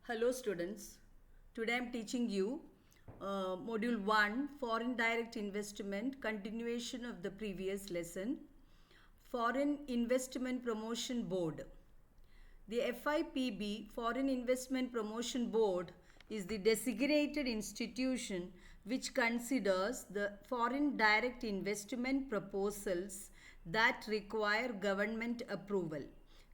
Hello students, today I am teaching you module 1 foreign direct investment, continuation of the previous lesson. Foreign Investment Promotion Board. The FIPB Foreign Investment Promotion Board is the designated institution which considers the foreign direct investment proposals that require government approval.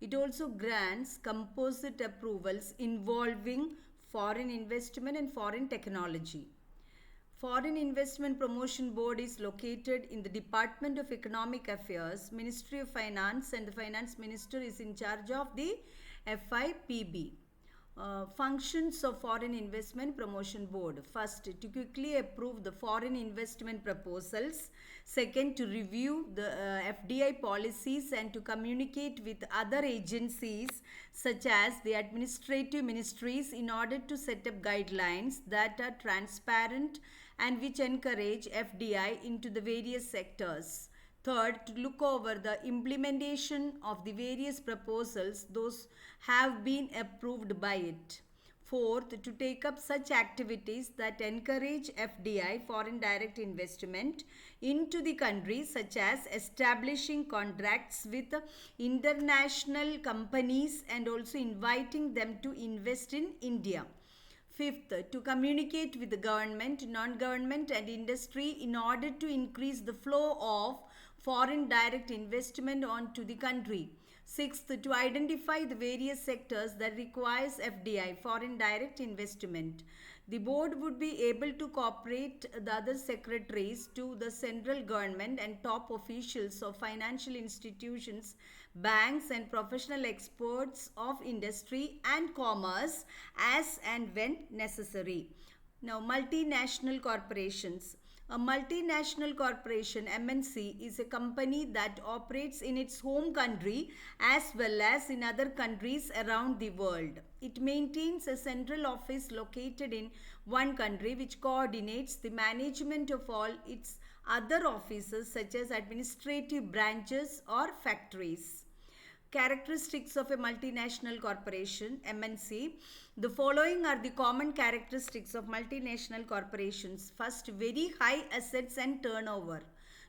It also grants composite approvals involving foreign investment and foreign technology. Foreign Investment Promotion Board is located in the Department of Economic Affairs, Ministry of Finance, and the Finance Minister is in charge of the FIPB. Functions of Foreign Investment Promotion Board. First, to quickly approve the foreign investment proposals. Second, to review the FDI policies and to communicate with other agencies such as the administrative ministries in order to set up guidelines that are transparent and which encourage FDI into the various sectors. Third, to look over the implementation of the various proposals those have been approved by it. Fourth, to take up such activities that encourage FDI, foreign direct investment, into the country, such as establishing contracts with international companies and also inviting them to invest in India. Fifth, to communicate with the government, non-government and industry in order to increase the flow of foreign direct investment onto the country. Sixth, to identify the various sectors that requires FDI, foreign direct investment. The board would be able to cooperate the other secretaries to the central government and top officials of financial institutions, banks and professional experts of industry and commerce as and when necessary. Now, multinational corporations. A multinational corporation MNC is a company that operates in its home country as well as in other countries around the world. It maintains a central office located in one country which coordinates the management of all its other offices such as administrative branches or factories. Characteristics of a multinational corporation MNC. The following are the common characteristics of multinational corporations. First, very high assets and turnover.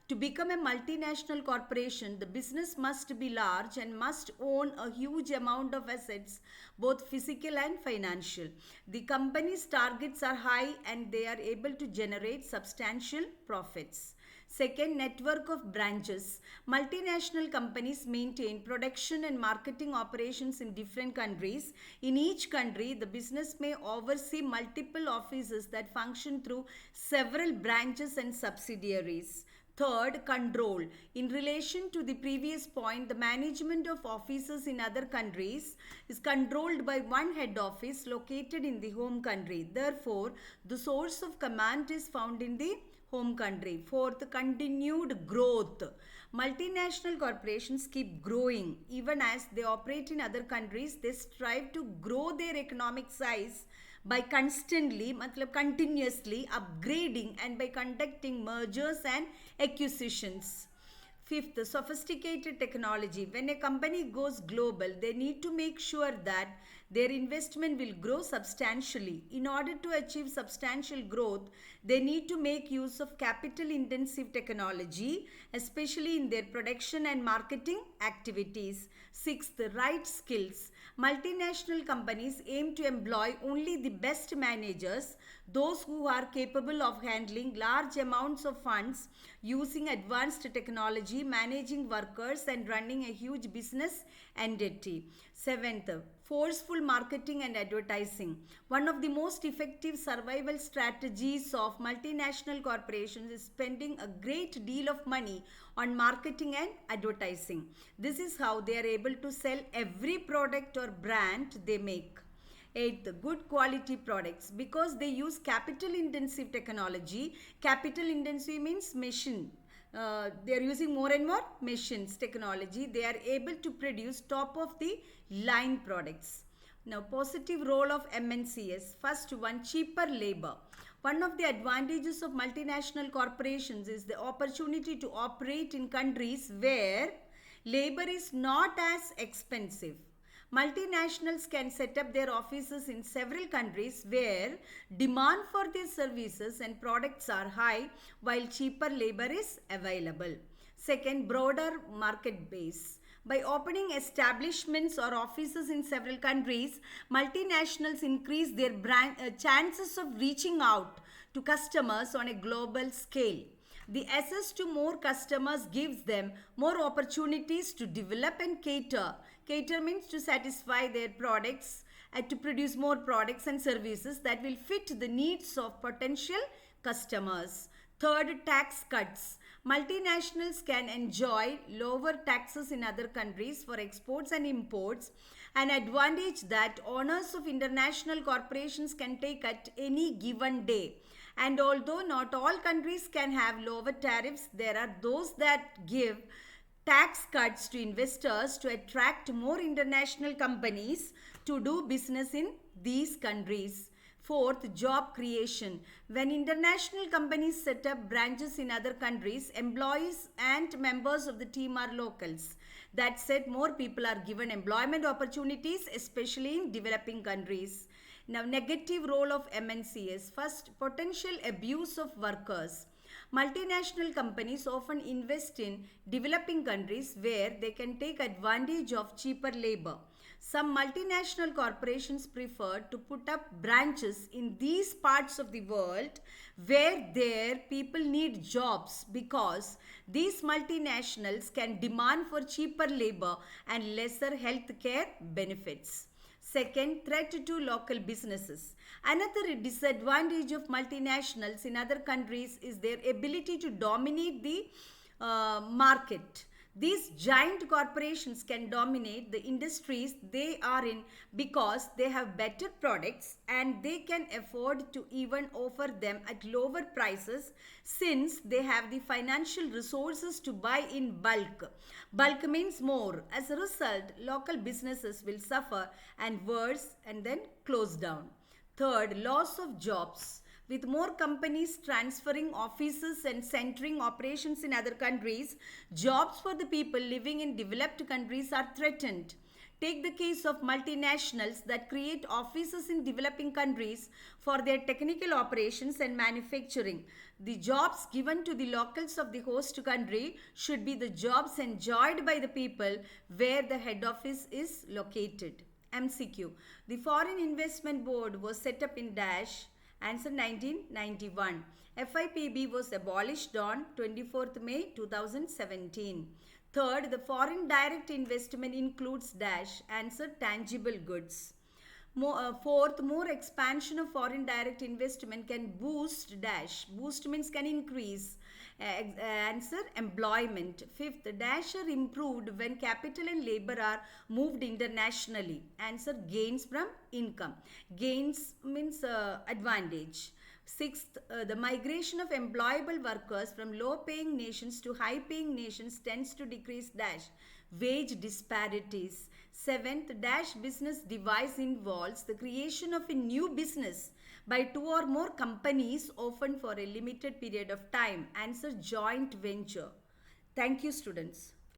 To become a multinational corporation, the business must be large and must own a huge amount of assets, both physical and financial. The company's targets are high and they are able to generate substantial profits. Second, network of branches. Multinational companies maintain production and marketing operations in different countries. In each country, the business may oversee multiple offices that function through several branches and subsidiaries. Third, control. In relation to the previous point, the management of offices in other countries is controlled by one head office located in the home country. Therefore, the source of command is found in the home country. Fourth, continued growth. Multinational corporations keep growing. Even as they operate in other countries, they strive to grow their economic size by continuously upgrading and by conducting mergers and acquisitions. Fifth, sophisticated technology. When a company goes global, they need to make sure that their investment will grow substantially. In order to achieve substantial growth, they need to make use of capital intensive technology, especially in their production and marketing activities. Sixth, right skills. Multinational companies aim to employ only the best managers, those who are capable of handling large amounts of funds, using advanced technology, managing workers and running a huge business entity. Seventh, forceful marketing and advertising. One of the most effective survival strategies of multinational corporations is spending a great deal of money on marketing and advertising. This is how they are able to sell every product or brand they make. Eighth, good quality products. Because they use capital intensive technology. Capital intensive means machine. They are using more and more machines technology. They are able to produce top of the line products. Now, positive role of MNCs. First one, cheaper labor. One of the advantages of multinational corporations is the opportunity to operate in countries where labor is not as expensive. Multinationals can set up their offices in several countries where demand for their services and products are high while cheaper labor is available. Second, broader market base. By opening establishments or offices in several countries, multinationals increase their chances of reaching out to customers on a global scale. The access to more customers gives them more opportunities to develop and cater. Cater means to satisfy their products and to produce more products and services that will fit the needs of potential customers. Third, tax cuts. Multinationals can enjoy lower taxes in other countries for exports and imports, an advantage that owners of international corporations can take at any given day. And although not all countries can have lower tariffs, there are those that give tax cuts to investors to attract more international companies to do business in these countries. Fourth, job creation. When international companies set up branches in other countries, employees and members of the team are locals. That said, more people are given employment opportunities, especially in developing countries. Now, negative role of MNCs. First, potential abuse of workers. Multinational companies often invest in developing countries where they can take advantage of cheaper labor. Some multinational corporations prefer to put up branches in these parts of the world where their people need jobs because these multinationals can demand for cheaper labor and lesser health care benefits. Second, threat to local businesses. Another disadvantage of multinationals in other countries is their ability to dominate the market. These giant corporations can dominate the industries they are in because they have better products and they can afford to even offer them at lower prices since they have the financial resources to buy in bulk. Bulk means more. As a result, local businesses will suffer and worse and then close down. Third, loss of jobs. With more companies transferring offices and centering operations in other countries, jobs for the people living in developed countries are threatened. Take the case of multinationals that create offices in developing countries for their technical operations and manufacturing. The jobs given to the locals of the host country should be the jobs enjoyed by the people where the head office is located. MCQ. The Foreign Investment Board was set up in dash. Answer 1991. FIPB was abolished on 24th May 2017. Third, the foreign direct investment includes dash. Answer tangible goods. Fourth, more expansion of foreign direct investment can boost dash. Boost means can increase. Answer employment. Fifth, dash are improved when capital and labor are moved internationally. Answer gains from income. Gains means advantage. Sixth, the migration of employable workers from low-paying nations to high-paying nations tends to decrease dash wage disparities. Seventh, dash business device involves the creation of a new business by two or more companies, often for a limited period of time. Answer joint venture. Thank you, students.